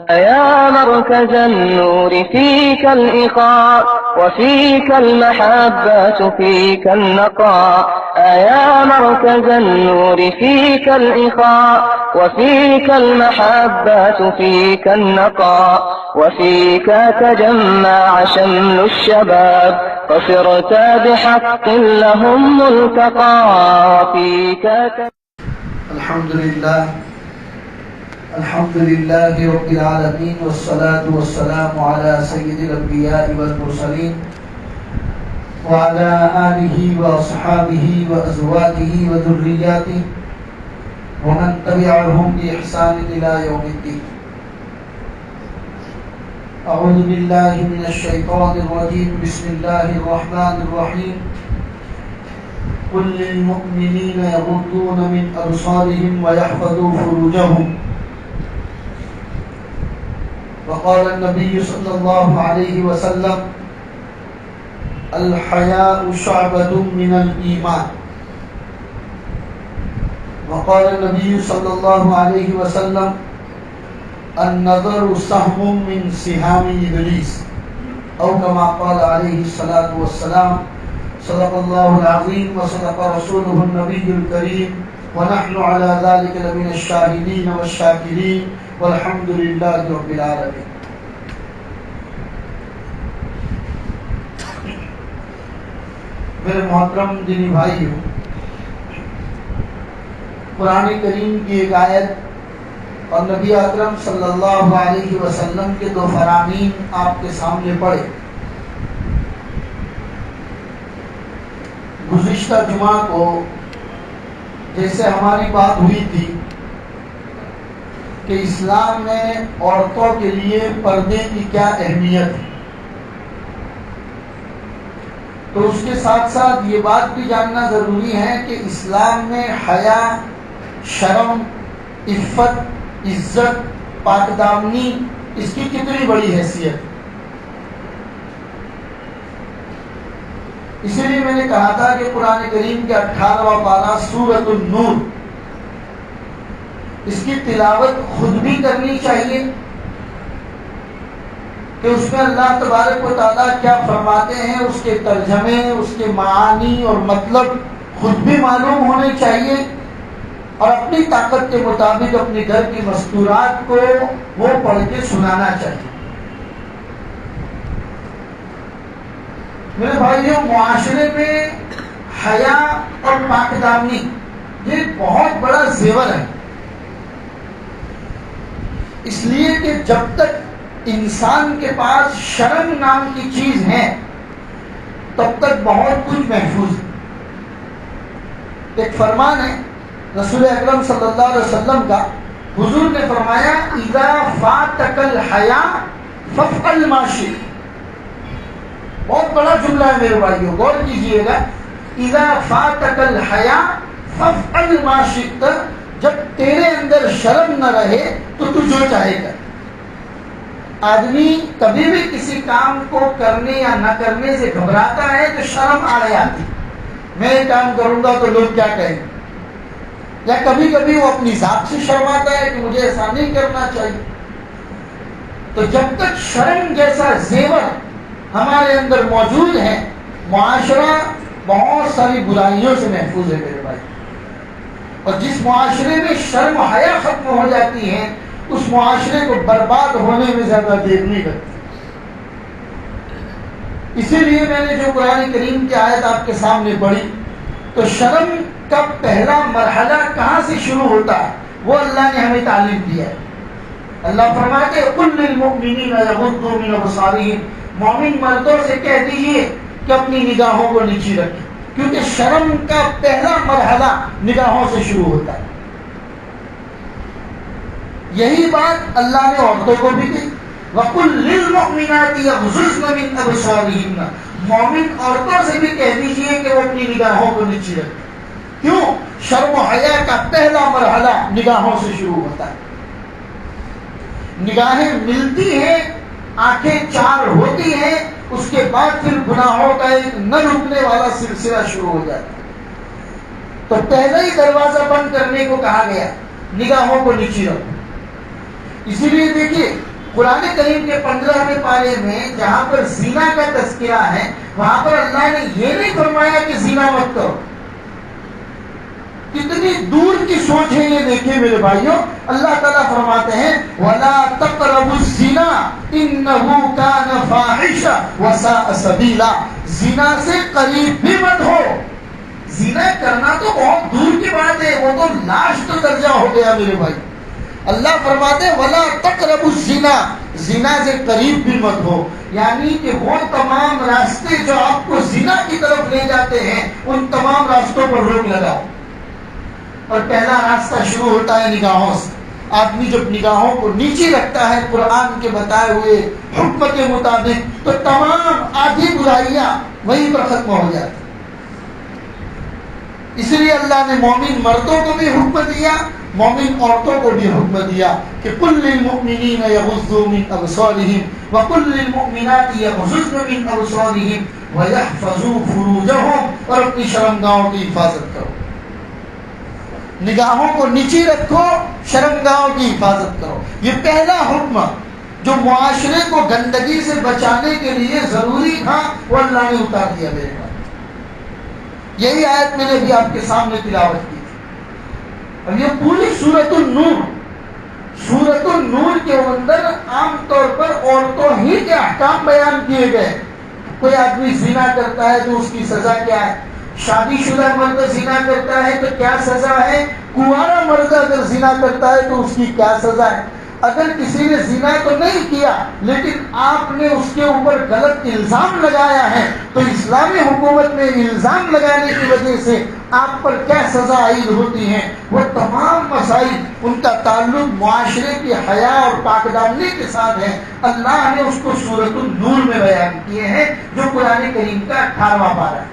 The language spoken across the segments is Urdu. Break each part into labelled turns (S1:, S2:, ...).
S1: يا مركز النور فيك الإخاء وفيك المحبة فيك النقاء يا مركز النور فيك الإخاء وفيك المحبة فيك النقاء وفيك تجمع شمل الشباب فصرت بحق لهم ملتقى وفيك
S2: الحمد لله رب العالمين والصلاة والسلام على سيد الأنبياء والمرسلين وعلى آله وأصحابه وأزواجه وذرياته ومن تبعهم بإحسان إلى يوم الدين. أعوذ بالله من الشيطان الرجيم. بسم الله الرحمن الرحيم. قل للمؤمنين يغضون من أبصارهم ويحفظوا فروجهم. وقال النبي صلى الله عليه وسلم: الحياء شعبة من الإيمان. وقال النبي صلى الله عليه وسلم: النظر سهم من سهام إبليس، أو كما قال عليه الصلاة والسلام. صدق الله العظيم وصدق رسوله النبي الكريم ونحن على ذلك لمن الشاهدين والشاكرين والحمد لله رب العالمين. میرے محترم دینی بھائیو، قرآن کریم کی ایک آیت اور نبی اکرم صلی اللہ علیہ وسلم کے دو فرامین آپ کے سامنے پڑھے۔ گزشتہ جمعہ کو جیسے ہماری بات ہوئی تھی کہ اسلام میں عورتوں کے لیے پردے کی کیا اہمیت ہے، تو اس کے ساتھ ساتھ یہ بات بھی جاننا ضروری ہے کہ اسلام میں حیا، شرم، عفت، عزت، پاک دامنی اس کی کتنی بڑی حیثیت ہے۔ اسی لیے میں نے کہا تھا کہ قرآن کریم کے 18واں پارہ سورۃ النور، اس کی تلاوت خود بھی کرنی چاہیے کہ اس میں اللہ تبارک و تعالیٰ کیا فرماتے ہیں، اس کے ترجمے، اس کے معانی اور مطلب خود بھی معلوم ہونے چاہیے، اور اپنی طاقت کے مطابق اپنے گھر کی مستورات کو وہ پڑھ کے سنانا چاہیے۔ میرے بھائیوں، معاشرے میں حیا اور پاک دامنی یہ بہت بڑا زیور ہے، اس لیے کہ جب تک انسان کے پاس شرم نام کی چیز ہے تب تک بہت کچھ محفوظ ہے۔ ایک فرمان ہے رسول اکرم صلی اللہ علیہ وسلم کا، حضور نے فرمایا: اذا فاتک الحیا فافعل ما شئت۔ بہت بڑا جملہ ہے میرے بھائیوں، غور کیجئے گا۔ اذا فاتک الحیا فافعل ما شئت، جب تیرے اندر شرم نہ رہے تو تو جو چاہے کر۔ آدمی کبھی بھی کسی کام کو کرنے یا نہ کرنے سے گھبراتا ہے تو شرم آ رہی آتی، میں یہ کام کروں گا تو لوگ کیا کہیں گے، یا کبھی کبھی وہ اپنی ذات سے شرماتا ہے کہ مجھے ایسا نہیں کرنا چاہیے۔ تو جب تک شرم جیسا زیور ہمارے اندر موجود ہے، معاشرہ بہت ساری برائیوں سے محفوظ ہے میرے بھائی۔ اور جس معاشرے میں شرم و حیا ختم ہو جاتی ہے، اس معاشرے کو برباد ہونے میں زیادہ دیر نہیں لگتی۔ اسی لیے میں نے جو قرآن کریم کی آیت آپ کے سامنے پڑھی، تو شرم کا پہلا مرحلہ کہاں سے شروع ہوتا ہے وہ اللہ نے ہمیں تعلیم دیا ہے۔ اللہ فرماتے ہیں: قل للمؤمنین یغضوا من ابصارہم، مومن مردوں سے کہہ دیجئے کہ اپنی نگاہوں کو نیچی رکھیں، کیونکہ شرم کا پہلا مرحلہ نگاہوں سے شروع ہوتا ہے۔ یہی بات اللہ نے عورتوں کو بھی کی، وَقُلْ لِلْمُؤْمِنَاتِ يَغْضُضْنَ مِنْ أَبْصَارِهِنَّ، مومن عورتوں سے بھی کہہ دیجئے کہ وہ اپنی نگاہوں کو نیچی رکھیں۔ کیوں؟ شرم و حیا کا پہلا مرحلہ نگاہوں سے شروع ہوتا ہے۔ نگاہیں ملتی ہیں، آنکھیں چار ہوتی ہیں، اس کے بعد پھر گناہوں کا ایک نہ رکنے والا سلسلہ شروع ہو جاتا ہے۔ تو پہلا ہی دروازہ بند کرنے کو کہا گیا، نگاہوں کو نیچی رکھو۔ اسی لیے دیکھیے قرآن کریم کے 15ویں پارے میں جہاں پر زنا کا تذکرہ ہے وہاں پر اللہ نے یہ نہیں فرمایا کہ زنا مت کرو. کتنی دور کی سوچ ہے یہ دیکھیں میرے بھائیوں. اللہ تعالیٰ فرماتے ہیں وَلَا تَقْرَبُوا الزِّنَا إِنَّهُ كَانَ فَاحِشًا وَسَاءَ سَبِيلًا. زنا سے قریب بھی مت ہو. زنا کرنا تو بہت دور کی بات ہے, وہ تو لاسٹ درجہ ہو گیا میرے بھائی. اللہ فرماتے ہیں وَلَا تَقْرَبُوا الزِّنَا, زنا سے قریب بھی مت ہو. یعنی کہ وہ تمام راستے جو آپ کو زنا کی طرف لے جاتے ہیں ان تمام راستوں پر روک لگاؤ. اور پہلا راستہ شروع ہوتا ہے نگاہوں سے. آدمی جب نگاہوں کو نیچے رکھتا ہے قرآن کے بتائے ہوئے حکم کے مطابق تو تمام آدھی برائیاں وہیں پر ختم ہو جاتی. اس لیے اللہ نے مومن مردوں کو بھی حکم دیا, مومن عورتوں کو بھی حکم دیا کہ قُل لِّلْمُؤْمِنِينَ يَغُضُّوا مِنْ أَبْصَارِهِمْ وَقُل لِّلْمُؤْمِنَاتِ يَغْضُضْنَ مِنْ أَبْصَارِهِمْ وَيَحْفَظُوا فُرُوجَهُمْ, اور اپنی شرمگاہوں کی حفاظت کرو. نگاہوں کو نیچے رکھو, شرمگاہوں کی حفاظت کرو. یہ پہلا حکم جو معاشرے کو گندگی سے بچانے کے لیے ضروری تھا وہ اللہ نے اتار دیا میرے پاس. یہی آیت میں نے بھی آپ کے سامنے تلاوت کی تھی. اور یہ پوری سورۃ النور, سورۃ النور کے اندر عام طور پر عورتوں ہی کے احکام بیان کیے گئے. کوئی آدمی زنا کرتا ہے تو اس کی سزا کیا ہے, شادی شدہ مرد زنا کرتا ہے تو کیا سزا ہے, کنوارا مرد اگر زنا کرتا ہے تو اس کی کیا سزا ہے. اگر کسی نے زنا تو نہیں کیا لیکن آپ نے اس کے اوپر غلط الزام لگایا ہے تو اسلامی حکومت میں الزام لگانے کی وجہ سے آپ پر کیا سزا عائد ہوتی ہیں. وہ تمام مسائل ان کا تعلق معاشرے کی حیا اور پاکدامنی کے ساتھ ہے. اللہ نے اس کو سورۃ النور میں بیان کیے ہیں جو قرآن کریم کا 18واں پارہ ہے.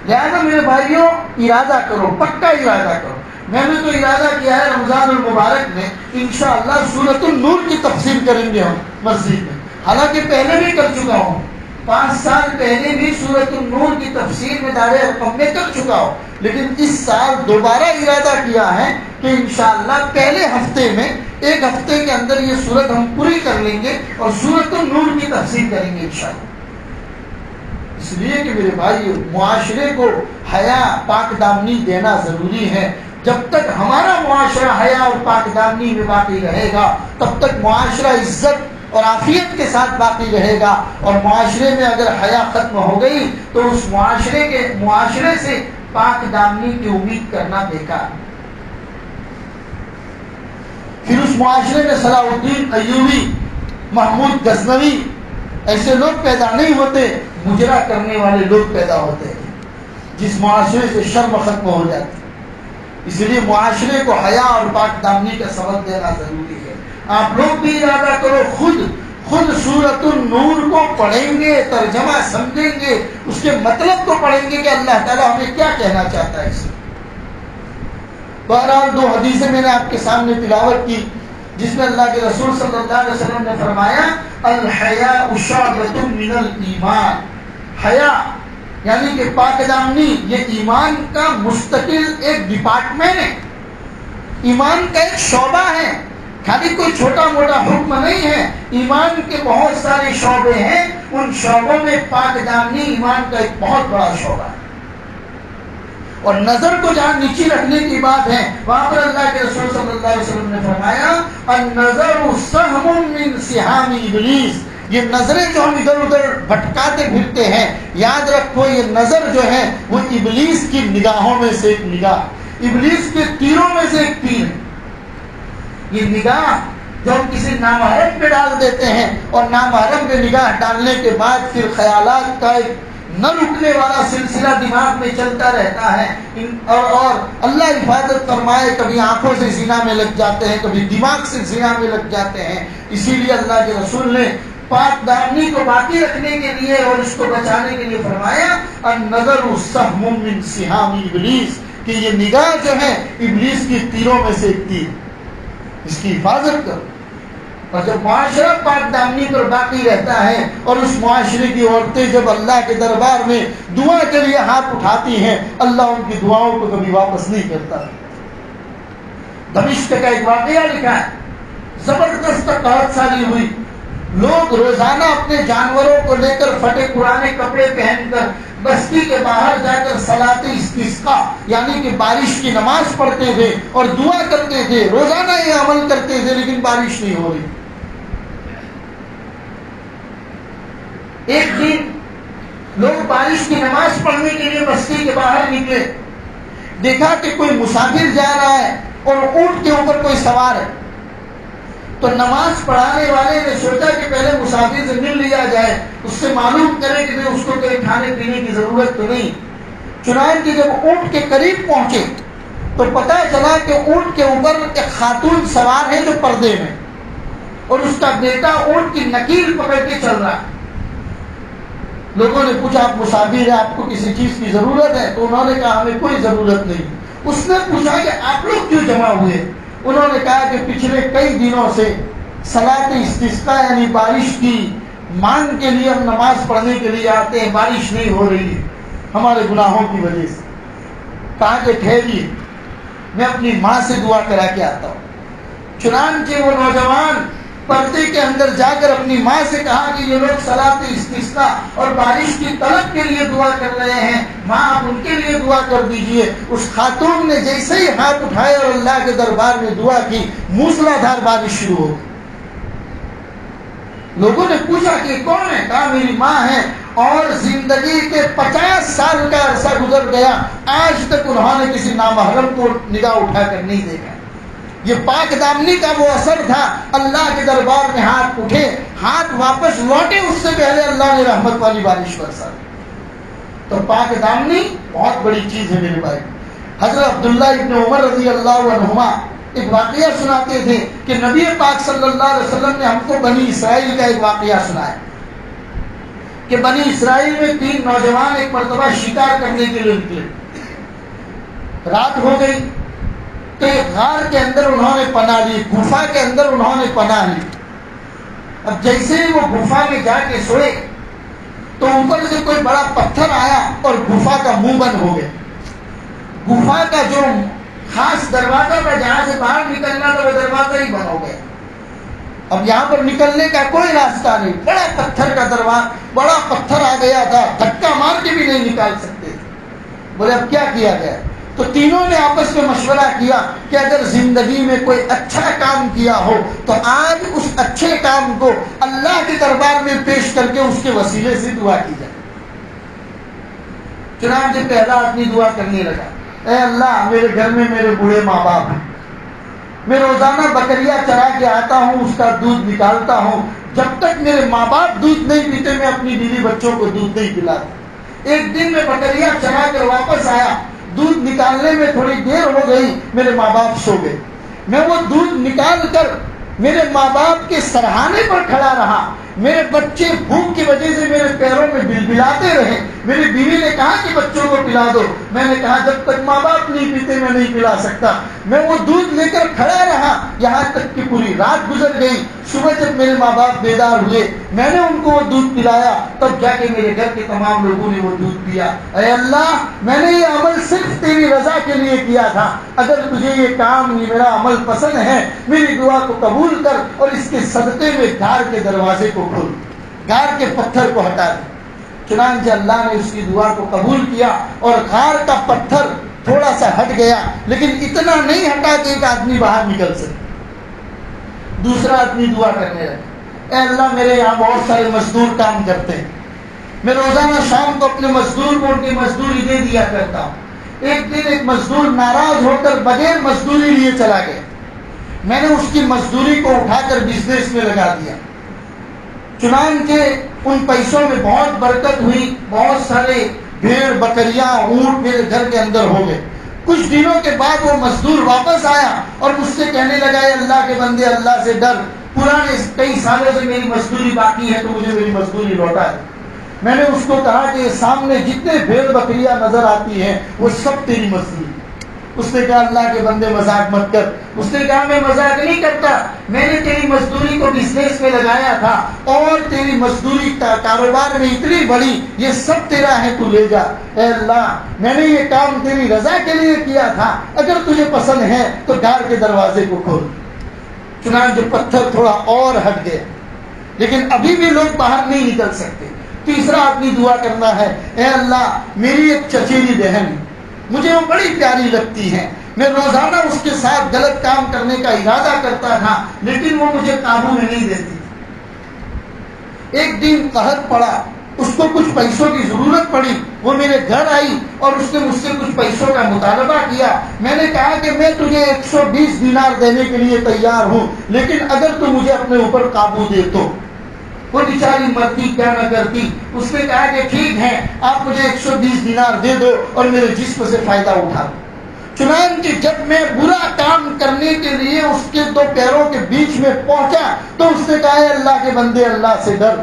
S2: لہذا میرے بھائیوں ارادہ کرو, پکا ارادہ کرو. میں نے تو ارادہ کیا ہے رمضان المبارک میں انشاءاللہ سورۃ النور کی تفسیر کریں گے ہم مسجد میں. حالانکہ پہلے بھی کر چکا ہوں, 5 سال پہلے بھی سورۃ النور کی تفسیر میں دار ارقم میں کر چکا ہوں, لیکن اس سال دوبارہ ارادہ کیا ہے کہ انشاءاللہ پہلے ہفتے میں, 1 ہفتے کے اندر یہ سورت ہم پوری کر لیں گے اور سورۃ النور کی تفسیر کریں گے انشاءاللہ. اس لیے کہ میرے بھائی معاشرے کو حیا پاک دامنی دینا ضروری ہے. جب تک ہمارا معاشرہ حیا اور پاک دامنی میں باقی رہے گا تب تک معاشرہ عزت اور عافیت کے ساتھ باقی رہے گا. اور معاشرے میں اگر حیا ختم ہو گئی تو اس معاشرے سے پاک دامنی کی امید کرنا بیکار. پھر اس معاشرے میں صلاح الدین ایوبی, محمود غزنوی ایسے لوگ پیدا نہیں ہوتے, مجرا کرنے والے لوگ پیدا ہوتے ہیں جس معاشرے سے شرم ختم ہو جاتی. اس لیے معاشرے کو حیا اور پاک دامنی کا سبق دینا ضروری ہے. آپ لوگ بھی ارادہ کرو, خود سورۃ النور کو پڑھیں گے, ترجمہ سمجھیں گے, اس کے مطلب کو پڑھیں گے کہ اللہ تعالیٰ ہمیں کیا کہنا چاہتا ہے اس میں. بہرحال 2 حدیثیں میں نے آپ کے سامنے تلاوت کی جس میں اللہ کے رسول صلی اللہ علیہ وسلم نے فرمایا الحیاء شعبۃ من الایمان. حیا یعنی کہ پاک دامنی یہ ایمان کا مستقل ایک ڈپارٹمنٹ ہے, ایمان کا ایک شعبہ ہے. خالی کوئی چھوٹا موٹا حکم نہیں ہے, ایمان کے بہت سارے شعبے ہیں. ان شعبوں میں پاک دامنی ایمان کا ایک بہت بڑا شعبہ ہے. اور نظر کو جہاں نیچی رکھنے کی بات ہے وہاں پر اللہ کے رسول صلی اللہ علیہ وسلم نے فرمایا النظر سهم من سهام ابلیس. یہ نظریں جو ہم ادھر ادھر بھٹکاتے پھرتے ہیں, یاد رکھو یہ نظر جو ہے وہ ابلیس کی نگاہوں میں سے ایک نگاہ, ابلیس کے تیروں میں سے ایک تیر ہے. یہ نگاہ جو ہم کسی نامحرم پہ ڈال دیتے ہیں اور نامحرم پہ نگاہ ڈالنے کے بعد پھر خیالات کا ایک نہ رکنے والا سلسلہ دماغ میں چلتا رہتا ہے. اور اللہ حفاظت فرمائے, کبھی آنکھوں سے زنا میں لگ جاتے ہیں, کبھی دماغ سے زنا میں لگ جاتے ہیں. اسی لیے اللہ کے رسول نے پاک دامنی کو باقی رکھنے کے لیے اور اس کو بچانے کے لیے فرمایا النظر سهم من سهام ابلیس, کہ یہ نگاہ جو ہے ابلیس کی تیروں میں سے ایک تیر, اس کی حفاظت کرو. اور جب معاشرہ پاک دامنی پر باقی رہتا ہے اور اس معاشرے کی عورتیں جب اللہ کے دربار میں دعا کے لیے ہاتھ اٹھاتی ہیں اللہ ان کی دعاؤں کو کبھی واپس نہیں کرتا. دمشق کا ایک واقعہ لکھا ہے, زبردست قحط سالی ہوئی. لوگ روزانہ اپنے جانوروں کو لے کر پھٹے پرانے کپڑے پہن کر بستی کے باہر جا کر صلاۃ استسقاء یعنی کہ بارش کی نماز پڑھتے تھے اور دعا کرتے تھے. روزانہ یہ عمل کرتے تھے لیکن بارش نہیں ہو رہی. ایک دن لوگ بارش کی نماز پڑھنے کے لیے بستی کے باہر نکلے. دیکھا کہ کوئی مسافر جا رہا ہے اور اونٹ کے اوپر کوئی سوار ہے. تو نماز پڑھانے والے نے سوچا کہ پہلے مسافر سے مل لیا جائے, اس سے معلوم کرے کہ اس کو کوئی کھانے پینے کی ضرورت تو نہیں. چنانچہ جب اونٹ کے قریب پہنچے تو پتہ چلا کہ اونٹ کے اوپر ایک خاتون سوار ہے جو پردے میں, اور اس کا بیٹا اونٹ کی نکیل پکڑ کے چل رہا ہے. لوگوں نے پوچھا آپ مسافر ہیں, آپ کو کسی چیز کی ضرورت ہے؟ تو انہوں نے کہا ہمیں کوئی ضرورت نہیں. اس نے پوچھا کہ آپ لوگ کیوں جمع ہوئے؟ انہوں نے کہا کہ پچھلے کئی دنوں سے صلاۃ استسقاء یعنی بارش کی مانگ کے لیے ہم نماز پڑھنے کے لیے آتے ہیں, بارش نہیں ہو رہی ہے ہمارے گناہوں کی وجہ سے. کہا کہ ٹھہریے میں اپنی ماں سے دعا کرا کے آتا ہوں. چنانچہ وہ نوجوان پردے کے اندر جا کر اپنی ماں سے کہا کہ یہ لوگ صلاۃ استسقاء اور بارش کی طلب کے لیے دعا کر رہے ہیں, ماں آپ ان کے لیے دعا کر دیجئے. اس خاتون نے جیسے ہی ہاتھ اٹھائے اور اللہ کے دربار میں دعا کی, موسلادھار بارش شروع ہو گئی. لوگوں نے پوچھا کہ کون ہے؟ کہا میری ماں ہے, اور زندگی کے 50 سال کا عرصہ گزر گیا, آج تک انہوں نے کسی نامحرم کو نگاہ اٹھا کر نہیں دیکھا. یہ پاک دامنی کا وہ اثر تھا. اللہ کے دربار میں ہاتھ اٹھے, ہاتھ واپس لوٹے اس سے پہلے اللہ نے رحمت والی بارش برسا. تو پاک دامنی بہت بڑی چیز ہے میرے بھائی. حضرت عبداللہ ابن عمر رضی اللہ عنہما ایک واقعہ سناتے تھے کہ نبی پاک صلی اللہ علیہ وسلم نے ہم کو بنی اسرائیل کا ایک واقعہ سنایا کہ بنی اسرائیل میں 3 نوجوان ایک مرتبہ شکار کرنے کے لیے نکلے. رات ہو گئی تو ایک غار کے اندر انہوں نے پناہ لی, گفا کے اندر انہوں نے پناہ لی. اب جیسے ہی وہ گفا میں جا کے سوئے تو اوپر سے کوئی بڑا پتھر آیا اور گفا کا منہ بند ہو گیا. گفا کا جو خاص دروازہ تھا جہاں سے باہر نکلنا تھا وہ دروازہ ہی بند ہو گیا. اب یہاں پر نکلنے کا کوئی راستہ نہیں. بڑا پتھر کا دروازہ, بڑا پتھر آ گیا تھا, دھکا مار کے بھی نہیں نکال سکتے تھے. بولے اب کیا کیا جائے؟ تو تینوں نے آپس میں مشورہ کیا کہ اگر زندگی میں کوئی اچھا کام کیا ہو تو آج اس اچھے کام کو اللہ کے دربار میں پیش کر کے اس کے وسیلے سے دعا کی جائے. چنانچہ پہلا آدمی دعا کرنے لگا, اے اللہ میرے گھر میں میرے بوڑھے ماں باپ ہیں, میں روزانہ بکریاں چرا کے آتا ہوں, اس کا دودھ نکالتا ہوں, جب تک میرے ماں باپ دودھ نہیں پیتے میں اپنی بیوی بچوں کو دودھ نہیں پلاتا. ایک دن میں بکریاں چرا کر واپس آیا, دودھ نکالنے میں تھوڑی دیر ہو گئی, میرے ماں باپ سو گئے. میں وہ دودھ نکال کر میرے ماں باپ کے سرہانے پر کھڑا رہا. میرے بچے بھوک کی وجہ سے میرے پیروں میں بلبلاتے رہے. میری بیوی نے کہا کہ بچوں کو پلا دو. میں نے کہا جب تک ماں باپ نہیں پیتے میں نہیں پلا سکتا. میں وہ دودھ لے کر کھڑا رہا یہاں تک کہ پوری رات گزر گئی. صبح جب میرے ماں باپ بیدار ہوئے میں نے ان کو وہ دودھ پلایا, تب جا کے میرے گھر کے تمام لوگوں نے وہ دودھ پیا. اے اللہ میں نے یہ عمل صرف تیری رضا کے لیے کیا تھا. اگر تجھے یہ کام, یہ میرا عمل پسند ہے, میری دعا کو قبول کر اور اس کے صدقے میں غار کے دروازے کو کھول, غار کے پتھر کو ہٹا دے. چنانچہ اللہ نے اس کی دعا کو قبول کیا اور غار کا پتھر تھوڑا سا ہٹ گیا, لیکن اتنا نہیں ہٹا کہ ایک آدمی باہر نکل سکے. دوسرا آدمی دعا کرنے لگا, اے اللہ میرے یہاں بہت سارے مزدور کام کرتے ہیں, میں روزانہ شام کو اپنے مزدور کو ان کی مزدوری دے دیا کرتا ہوں. ایک دن ایک مزدور ناراض ہو کر بغیر مزدوری لیے چلا گیا. میں نے اس کی مزدوری کو اٹھا کر بزنس میں لگا دیا. چنانچہ ان پیسوں میں بہت برکت ہوئی, بہت سارے بھیڑ بکریاں اونٹ میرے گھر کے اندر ہو گئے. کچھ دنوں کے بعد وہ مزدور واپس آیا اور مجھ سے کہنے لگا, اے اللہ کے بندے اللہ سے ڈر, پرانے کئی سالوں سے میری مزدوری باقی ہے تو مجھے میری مزدوری لوٹا ہے. میں نے اس کو کہا کہ سامنے جتنے بھیڑ بکریاں نظر آتی ہیں وہ سب تیری مزدوری. اس نے کہا اللہ کے بندے مذاق مت کر. اس نے کہا میں مذاق نہیں کرتا, میں نے تیری مزدوری کو بزنس میں لگایا تھا اور تیری مزدوری کاروبار میں اتنی بڑی, یہ سب تیرا ہے, تو لے جا. اے اللہ میں نے یہ کام تیری رضا کے لیے کیا تھا, اگر تجھے پسند ہے تو غار کے دروازے کو کھول. چنانچہ پتھر تھوڑا اور ہٹ گیا، لیکن ابھی بھی لوگ باہر نہیں نکل سکتے۔ تیسرا آدمی دعا کرنا ہے، اے اللہ میری ایک چچیری بہن، مجھے وہ بڑی پیاری لگتی ہے، میں روزانہ اس کے ساتھ غلط کام کرنے کا ارادہ کرتا تھا لیکن وہ مجھے قابو میں نہیں دیتی۔ ایک دن قحط پڑا، اس کو کچھ پیسوں کی ضرورت پڑی، وہ میرے گھر آئی اور اس نے مجھ سے کچھ پیسوں کا مطالبہ کیا۔ میں نے کہا کہ میں تجھے 120 دینار دینے کے لیے تیار ہوں، لیکن اگر تو مجھے اپنے اوپر قابو دے تو۔ وہ بیچاری مرتی کیا نہ کرتی، اس نے کہا کہ ٹھیک ہے آپ مجھے 120 دینار دے دو اور میرے جسم سے فائدہ اٹھا دو۔ چنانچہ جب میں برا کام کرنے کے لیے اس کے دو پیروں کے بیچ میں پہنچا تو اس نے کہا، اللہ کے بندے اللہ سے ڈر،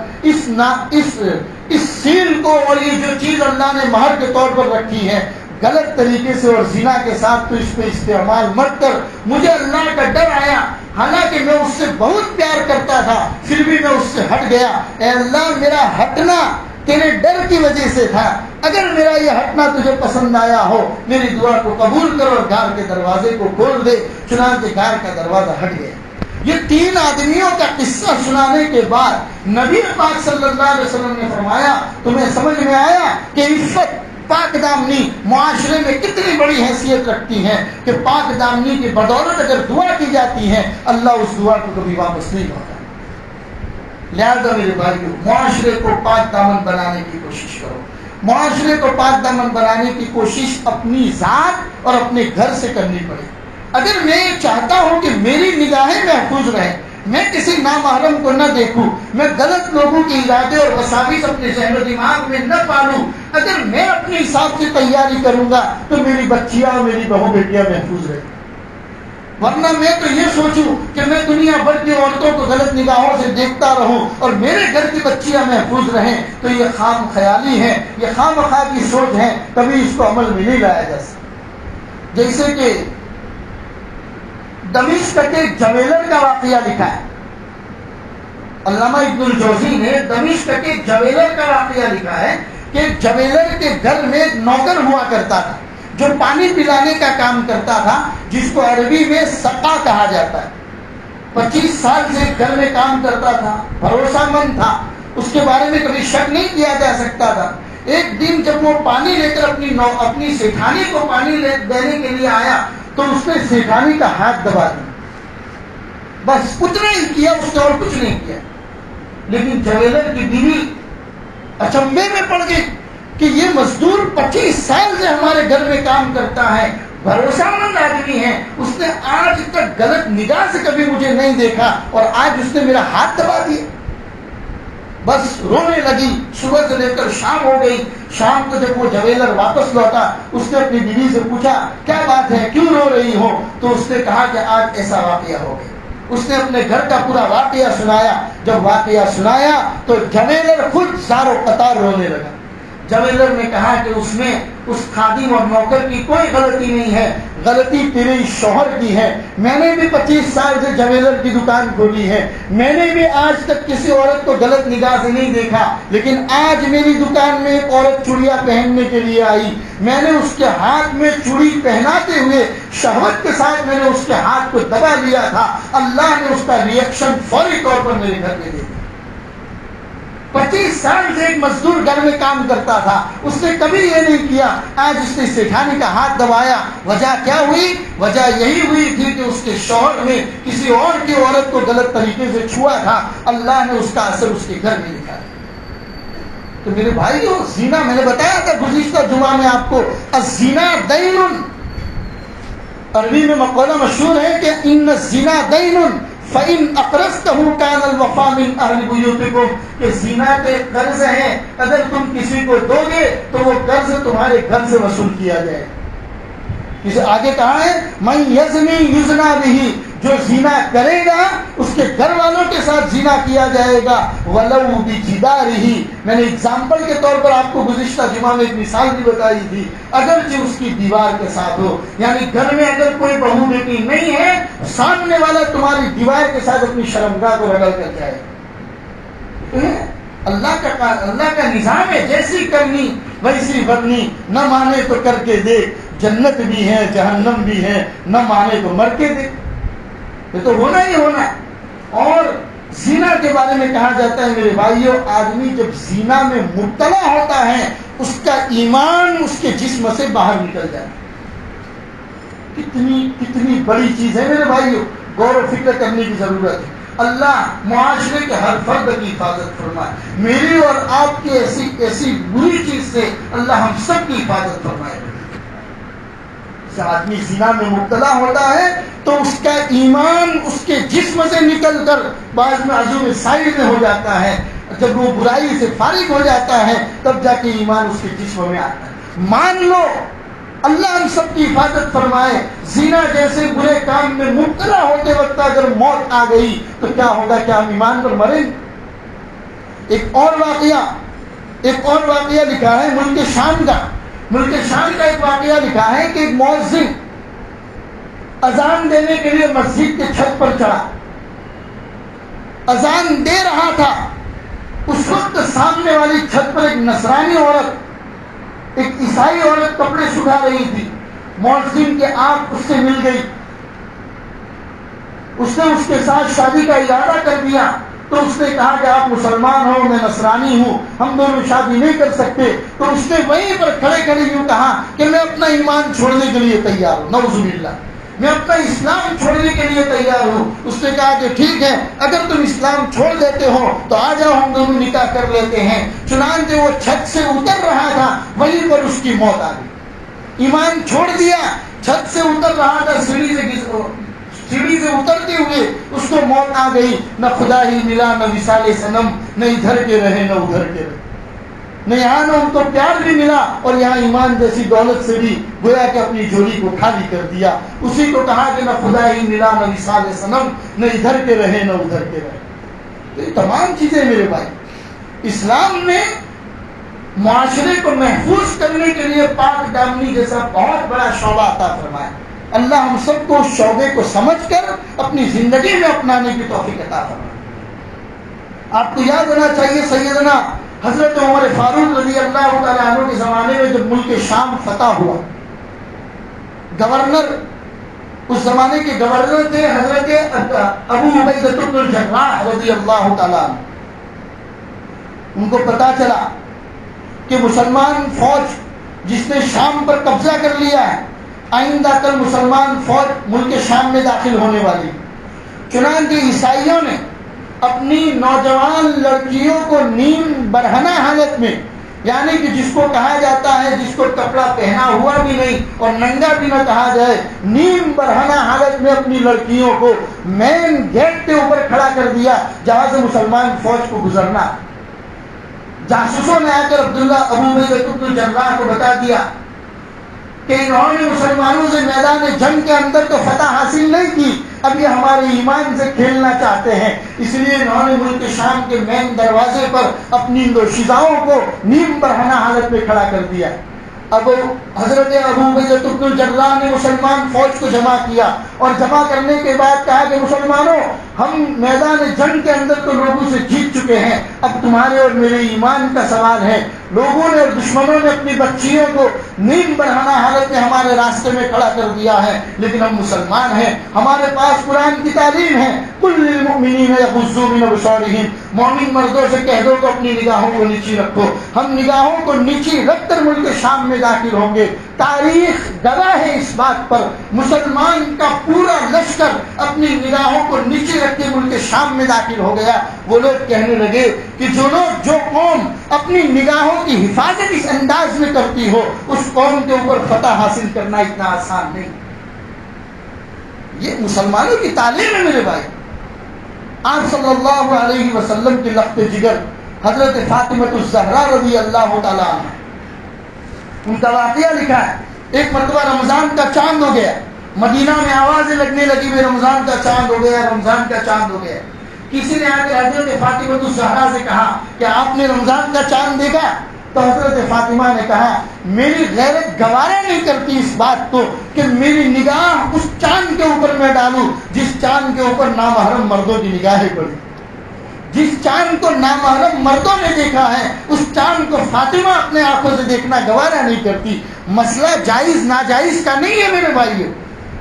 S2: اس سیل کو اور یہ جو چیز اللہ نے مہر کے طور پر رکھی ہے غلط طریقے سے اور زنا کے ساتھ تو اس پہ استعمال مت کر۔ مجھے اللہ کا ڈر آیا، حالانکہ میں اس سے بہت پیار کرتا تھا پھر بھی میں اس سے ہٹ گیا۔ اے اللہ میرا ہٹنا تیرے ڈر کی وجہ سے تھا، اگر میرا یہ ہٹنا تجھے پسند آیا ہو میری دعا کو قبول کر اور گھر کے دروازے کو کھول دے۔ چنانچہ گھر کا دروازہ ہٹ گیا۔ یہ تین آدمیوں کا قصہ سنانے کے بعد نبی پاک صلی اللہ علیہ وسلم نے فرمایا، تمہیں سمجھ میں آیا کہ عفت پاک دامنی معاشرے میں کتنی بڑی حیثیت رکھتی ہے کہ پاک دامنی کی بدولت اگر دعا کی جاتی ہے اللہ اس دعا کو کبھی واپس نہیں ہوتا۔ لہذا میرے بھائیو، معاشرے کو پاک دامن بنانے کی کوشش کرو۔ معاشرے کو پاک دامن بنانے کی کوشش اپنی ذات اور اپنے گھر سے کرنی پڑے۔ اگر میں چاہتا ہوں کہ میری نگاہیں محفوظ رہیں، میں کسی نامحرم کو نہ دیکھوں، میں غلط لوگوں کے ارادے اور وساوس اپنے ذہن و دماغ میں نہ پالوں، اگر میں اپنے حساب سے تیاری کروں گا تو میری بچیاں اور میری بہو بیٹیاں محفوظ رہیں۔ ورنہ میں تو یہ سوچوں کہ میں دنیا بھر کی عورتوں کو غلط نگاہوں سے دیکھتا رہوں اور میرے گھر کی بچیاں محفوظ رہیں تو یہ خام خیالی ہے، یہ خام خواہ کی سوچ ہے، کبھی اس کو عمل میں نہیں لایا جا سکتا۔ جیسے کہ دمشق کے جویلر کا واقعہ لکھا ہے، علامہ ابن الجوزی نے دمشق کے جویلر کا واقعہ لکھا ہے کہ جویلر کے گھر میں ایک نوکر ہوا کرتا تھا جو پانی پلانے کا کام کرتا تھا، جس کو عربی میں سقا کہا جاتا ہے۔ 25 سال سے گھر میں کام کرتا تھا، بھروسہ مند تھا، اس کے بارے میں کبھی شک نہیں کیا جا سکتا تھا۔ ایک دن جب وہ پانی لے کر اپنی سیٹھانی کو پانی دینے کے لیے آیا تو اس نے سیٹھانی کا ہاتھ دبا دیا، بس اتنا ہی کیا، اس نے اور کچھ نہیں کیا۔ لیکن جویلر کی بیوی اچنبے میں پڑ گئی کہ یہ مزدور 25 سال سے ہمارے گھر میں کام کرتا ہے، بھروسہ مند آدمی ہے، اس نے آج تک غلط نگاہ سے کبھی مجھے نہیں دیکھا اور آج اس نے میرا ہاتھ دبا دیا۔ بس رونے لگی، صبح سے لے کر شام ہو گئی۔ شام کو جب وہ جویلر واپس لوٹا اس نے اپنی بیوی سے پوچھا کیا بات ہے، کیوں رو رہی ہو؟ تو اس نے کہا کہ آج ایسا واقعہ ہو گیا۔ اس نے اپنے گھر کا پورا واقعہ سنایا۔ جب واقعہ سنایا تو جویلر خود زار و قطار رونے لگا۔ جویلر نے کہا کہ اس میں اس خادم اور نوکر کی کوئی غلطی نہیں ہے، غلطی تیرے شوہر کی ہے۔ میں نے بھی 25 سال سے جویلر کی دکان کھولی ہے، میں نے بھی آج تک کسی عورت کو غلط نگاہ سے نہیں دیکھا، لیکن آج میری دکان میں ایک عورت چوڑیاں پہننے کے لیے آئی، میں نے اس کے ہاتھ میں چوڑی پہناتے ہوئے شہوت کے ساتھ میں نے اس کے ہاتھ کو دبا لیا تھا، اللہ نے اس کا ریئیکشن فوری طور پر میرے گھر میں دے دیا۔ 25 سال سے ایک مزدور گھر میں کام کرتا تھا، اس نے کبھی یہ نہیں کیا، آج اس نے سیٹھانی کا ہاتھ دبایا۔ وجہ کیا ہوئی؟ وجہ یہی ہوئی تھی کہ اس کے شوہر نے کسی اور کی عورت کو غلط طریقے سے چھوا تھا، اللہ نے اس کا اثر اس کے گھر میں دکھایا۔ تو میرے بھائیو، زنا میں نے بتایا تھا گزشتہ جمعہ میں آپ کو، الزنا دین، عربی میں مقولہ مشہور ہے کہ ان الزنا دین فَإِنْ أَقْرَضْتَهُ كَانَ الْوَفَاءُ مِنْ أَهْلِ بُيُوتِكُمْ، کہ زنا کے قرض ہیں، اگر تم کسی کو دو گے تو وہ قرض تمہارے گھر سے وصول کیا جائے۔ اسے آگے کہا ہے مَنْ يَزْنِي يُزْنَى بِهِ، جو زنا کرے گا اس کے گھر والوں کے ساتھ زنا کیا جائے گا، وَلَوْ بِجِدَارِهِ، میں نے اگزامپل کے طور پر آپ کو گزشتہ جمعہ میں ایک مثال بھی بتائی تھی، اگرچہ اس کی دیوار کے ساتھ ہو، یعنی گھر میں اگر کوئی بہو بیٹی نہیں ہے، سامنے والا تمہاری دیوار کے ساتھ اپنی شرمگاہ کو رگڑ کر جائے۔ اللہ کا نظام ہے، جیسی کرنی ویسی بننی، نہ مانے تو کر کے دیکھ، جنت بھی ہے جہنم بھی ہے، نہ مانے تو مر کے دیکھ۔ یہ تو ہونا ہی ہونا ہے. اور زنا کے بارے میں کہا جاتا ہے میرے بھائیوں، آدمی جب زنا میں مبتلا ہوتا ہے اس کا ایمان اس کے جسم سے باہر نکل جاتا ہے. کتنی بڑی چیز ہے میرے بھائیوں، غور و فکر کرنے کی ضرورت ہے. اللہ معاشرے کے ہر فرد کی حفاظت فرمائے. میری اور آپ کی ایسی بری چیز سے اللہ ہم سب کی حفاظت فرمائے. آدمی زنا میں مبتلا ہوتا ہے تو اس کا ایمان اس کے جسم سے نکل کر بعض میں عزم سائر میں ہو جاتا ہے. جب وہ برائی سے فارغ ہو جاتا ہے تب جا کے ایمان اس کے جسم میں آتا ہے. مان لو اللہ ہم سب کی حفاظت فرمائے، زنا جیسے برے کام میں مبتلا ہوتے وقت اگر موت آ گئی تو کیا ہوگا؟ کیا ہم ایمان پر مریں؟ ایک اور واقعہ لکھا ہے ملک شام کا ایک واقعہ لکھا ہے کہ ایک مؤذن اذان دینے کے لیے مسجد کے چھت پر چڑھا، اذان دے رہا تھا. اس وقت سامنے والی چھت پر ایک نصرانی عورت، ایک عیسائی عورت کپڑے سکھا رہی تھی. مؤذن کی آنکھ اس سے مل گئی، اس نے اس کے ساتھ شادی کا ارادہ کر دیا. تو اس نے کہا کہ آپ مسلمان ہو، میں نصرانی ہوں، ہم دونوں شادی نہیں کر سکتے. تو اس نے وہیں پر کھڑے کھڑے یوں کہا کہ میں اپنا ایمان چھوڑنے کے لیے تیار ہوں، نعوذ باللہ، میں اپنا اسلام چھوڑنے کے لیے تیار ہوں. اس نے کہا کہ ٹھیک ہے، اگر تم اسلام چھوڑ دیتے ہو تو آ جاؤ، ہم دونوں نکاح کر لیتے ہیں. چنانچہ وہ چھت سے اتر رہا تھا، وہیں پر اس کی موت آ گئی. ایمان چھوڑ دیا، چھت سے اتر رہا تھا، سیڑھی سے اترتے ہوئے اس کو موت آ گئی. نہ خدا ہی ملا، نہ وصال صنم، نہ ادھر کے رہے نہ ادھر کے رہے. نہ یہاں نہ ان کو پیار بھی ملا اور یہاں ایمان جیسی دولت سے بھی گویا کہ اپنی جھولی کو خالی کر دیا. اسی کو کہا کہ نہ خدا ہی ملا، نہ وصال صنم، نہ ادھر کے رہے نہ ادھر کے رہے. تو یہ تمام چیزیں میرے بھائی اسلام نے معاشرے کو محفوظ کرنے کے لیے پاک دامنی جیسا بہت بڑا شعبہ عطا فرمایا. اللہ ہم سب کو اس شعبے کو سمجھ کر اپنی زندگی میں اپنانے کی توفیق عطا فرمائے. آپ کو یاد ہونا چاہیے سیدنا حضرت عمر فاروق رضی اللہ تعالیٰ عنہ کے زمانے میں جب ملک شام فتح ہوا، گورنر اس زمانے کے گورنر تھے حضرت ابو عبیدہ بن الجراح رضی اللہ تعالیٰ عنہ. ان کو پتا چلا کہ مسلمان فوج جس نے شام پر قبضہ کر لیا ہے، آئندہ کل مسلمان فوج ملک شام میں داخل ہونے والی. چنانچہ عیسائیوں نے اپنی نوجوان لڑکیوں کو نیم برہنہ حالت میں، یعنی کہ جس کو کہا جاتا ہے جس کو کپڑا پہنا ہوا بھی نہیں اور ننگا بھی نہ کہا جائے، نیم برہنہ حالت میں اپنی لڑکیوں کو مین گیٹ کے اوپر کھڑا کر دیا جہاں سے مسلمان فوج کو گزرنا. جاسوسوں نے آ کر عبداللہ ابو عبیدہ بن الجراح کو بتا دیا کہ انہوں نے مسلمانوں سے میدان جنگ کے اندر تو فتح حاصل نہیں کی، اب یہ ہمارے ایمان سے کھیلنا چاہتے ہیں. اس لیے انہوں نے ملک شام کے مین دروازے پر اپنی دوشیزاؤں کو نیم برہنہ حالت میں کھڑا کر دیا. اب حضرت ابو عبیدہ بن الجراح نے مسلمان فوج کو جمع کیا اور جمع کرنے کے بعد کہا کہ مسلمانوں، ہم میدان جنگ کے اندر تو لوگوں سے جیت چکے ہیں، اب تمہارے اور میرے ایمان کا سوال ہے. لوگوں نے اور دشمنوں نے اپنی بچیوں کو نیم برہنہ حالت میں ہمارے راستے میں کھڑا کر دیا ہے، لیکن ہم مسلمان ہیں، ہمارے پاس قرآن کی تعلیم ہے. کل للمؤمنین یغضوا من ابصارہم، مومن مردوں سے کہہ دو کہ اپنی نگاہوں کو نیچی رکھو. ہم نگاہوں کو نیچی رکھ کر ملک شام میں داخل ہوں گے. تاریخ گواہ ہے اس بات پر، مسلمان کا پورا لشکر اپنی نگاہوں کو نیچے رکھ کے ملک شام میں داخل ہو گیا. وہ لوگ کہنے لگے کہ جو قوم اپنی نگاہوں کی حفاظت اس انداز میں کرتی ہو، اس قوم کے اوپر فتح حاصل کرنا اتنا آسان نہیں. یہ مسلمانوں کی تعلیم ہے میرے بھائی. آپ صلی اللہ علیہ وسلم کی لخت جگر حضرت فاطمہ الزہرا رضی اللہ تعالیٰ عنہ، ان کا واقعہ لکھا ہے. ایک مرتبہ رمضان کا چاند ہو گیا، مدینہ میں آوازیں لگنے لگی کہ رمضان کا چاند ہو گیا، رمضان کا چاند ہو گیا. کسی نے آ کے حضرت فاطمہ الزہرا سے کہا کہ آپ نے رمضان کا چاند دیکھا؟ تو حضرت فاطمہ نے کہا میری غیرت گوارا نہیں کرتی اس بات کو کہ میری نگاہ اس چاند کے اوپر میں ڈالوں جس چاند کے اوپر نامحرم مردوں کی نگاہیں پڑی. جس چاند کو نامحرم مردوں نے دیکھا ہے اس چاند کو فاطمہ اپنے آنکھوں سے دیکھنا گوارا نہیں کرتی. مسئلہ جائز ناجائز کا نہیں ہے میرے بھائیو،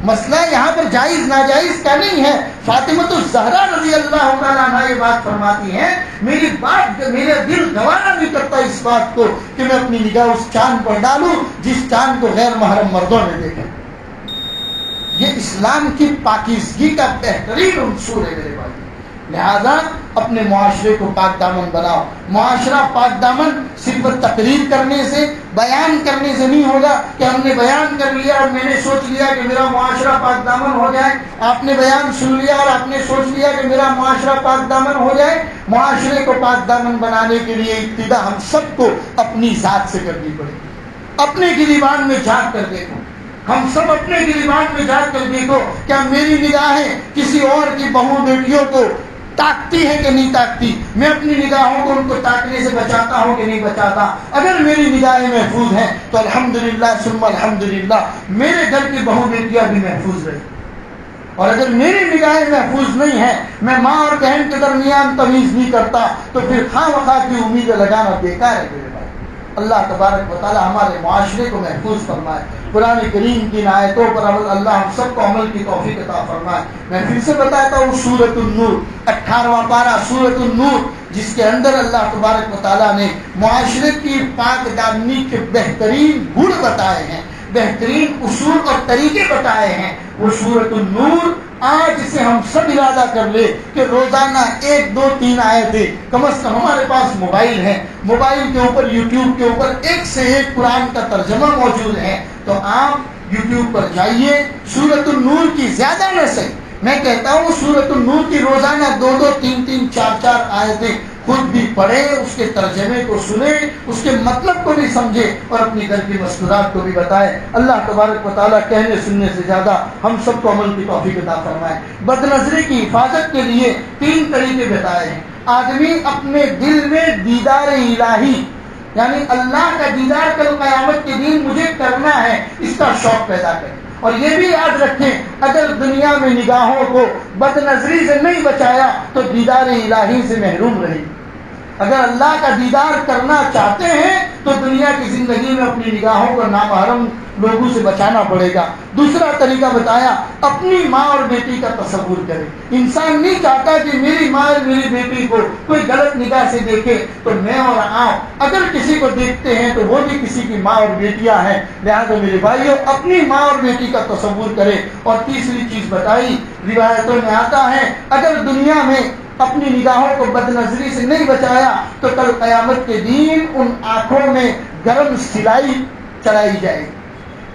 S2: مسئلہ یہاں پر جائز ناجائز کا نہیں ہے. فاطمہ الزہرا رضی اللہ تعالیٰ عنہ یہ بات فرماتی ہیں میرا دل گوارا نہیں کرتا اس بات کو کہ میں اپنی نگاہ اس چاند پر ڈالوں جس چاند کو غیر محرم مردوں نے دیکھا. یہ اسلام کی پاکیزگی کا بہترین عنصر ہے میرے بھائی. لہذا اپنے معاشرے کو پاک دامن بناؤ. معاشرہ پاک دامن صرف تقریر کرنے سے بیان کرنے سے نہیں ہوگا کہ ہم نے بیان کر لیا اور میں نے سوچ لیا کہ میرا معاشرہ پاک دامن ہو جائے. آپ نے بیان سن لیا اور آپ نے سوچ لیا کہ میرا معاشرہ پاک دامن ہو جائے. معاشرے کو پاک دامن بنانے کے لیے ابتدا ہم سب کو اپنی ذات سے کرنی پڑے گی. اپنے گریبان میں جھانک کر دیکھو. ہم سب اپنے گریبان میں جھانک کر دیکھو کیا میری نگاہیں کسی اور کی بہو بیٹیوں کو تاکتی ہے کہ نہیں تاکتی. میں اپنی نگاہوں کو ان کو تاکنے سے بچاتا ہوں کہ نہیں بچاتا. اگر میری نگاہیں محفوظ ہیں تو الحمدللہ ثم الحمدللہ میرے گھر کی بہو بیٹیاں بھی محفوظ رہی. اور اگر میری نگاہیں محفوظ نہیں ہیں, میں ماں اور بہن کے درمیان تمیز نہیں کرتا, تو پھر خواہ مخواہ کی امیدیں لگانا بیکار ہے میرے بھائی. اللہ تبارک و تعالی ہمارے معاشرے کو محفوظ فرمائے. قرآن کریم کی آیتوں پر اللہ ہم سب کو عمل کی توفیق عطا فرمائے. میں پھر سے بتاتا ہوں سورۃ النور 18واں پارہ سورۃ النور, جس کے اندر اللہ تبارک و تعالیٰ نے معاشرے کی پاک دامنی کے بہترین گن بتائے ہیں, بہترین اصول اور طریقے بتائے ہیں. وہ سورۃ النور آج سے ہم سب ارادہ کر لے کہ روزانہ 1 2 3 آیتیں کم از کم. ہمارے پاس موبائل ہے, موبائل کے اوپر یوٹیوب کے اوپر ایک سے ایک قرآن کا ترجمہ موجود ہے. تو آپ یوٹیوب پر جائیے, سورۃ النور کی زیادہ نہ صحیح, میں کہتا ہوں سورۃ النور کی روزانہ 2 2 3 3 4 4 آیتیں خود بھی پڑھیں, اس کے ترجمے کو سنیں, اس کے مطلب کو بھی سمجھیں اور اپنی گھر کی مستورات کو بھی بتائیں. اللہ تبارک و تعالیٰ کہنے سننے سے زیادہ ہم سب کو عمل کی توفیق عطا فرمائے. بد نظری کی حفاظت کے لیے 3 طریقے بتائے ہیں. آدمی اپنے دل میں دیدار الہی یعنی اللہ کا دیدار کل قیامت کے دن مجھے کرنا ہے, اس کا شوق پیدا کریں. اور یہ بھی یاد رکھیں اگر دنیا میں نگاہوں کو بد نظری سے نہیں بچایا تو دیدار الہی سے محروم رہے. اگر اللہ کا دیدار کرنا چاہتے ہیں تو دنیا کی زندگی میں اپنی نگاہوں کو نامحرم لوگوں سے بچانا پڑے گا. دوسرا طریقہ بتایا, اپنی ماں اور بیٹی کا تصور کرے. انسان نہیں چاہتا کہ میری ماں اور میری بیٹی کو کوئی غلط نگاہ سے دیکھے, تو میں اور آپ اگر کسی کو دیکھتے ہیں تو وہ بھی کسی کی ماں اور بیٹیاں ہیں. لہٰذا میرے بھائیوں اپنی ماں اور بیٹی کا تصور کرے. اور تیسری چیز بتائی, روایتوں میں آتا ہے اگر دنیا میں اپنی نگاہوں کو بد نظری سے نہیں بچایا تو کل قیامت کے دن ان آنکھوں میں گرم سلائی چلائی جائے.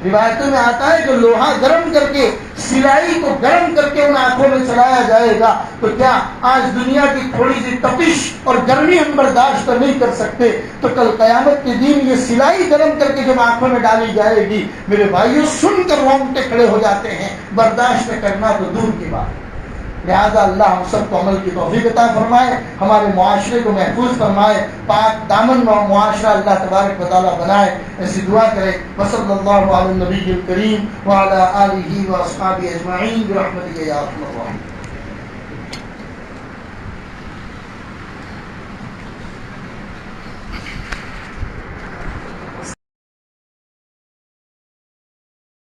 S2: روایتوں میں آتا ہے کہ لوہا گرم کر کے سلائی کو گرم کر کے ان آنکھوں میں چلایا جائے گا. تو کیا آج دنیا کی تھوڑی سی تپش اور گرمی ہم برداشت نہیں کر سکتے, تو کل قیامت کے دن یہ سلائی گرم کر کے جب آنکھوں میں ڈالی جائے گی, میرے بھائیوں سن کر رونگٹے کھڑے ہو جاتے ہیں. برداشت کرنا تو دور کی بات. لہذا اللہ ہم سب کو عمل کی توفیق عطا فرمائے, ہمارے معاشرے کو محفوظ فرمائے, پاک دامن معاشرہ اللہ تبارک و تعالیٰ بنائے. ایسی دعا کرے. وصلی اللہ علی النبی الکریم وعلی آلہ واصحابہ اجمعین برحمتک یا ارحم الراحمین.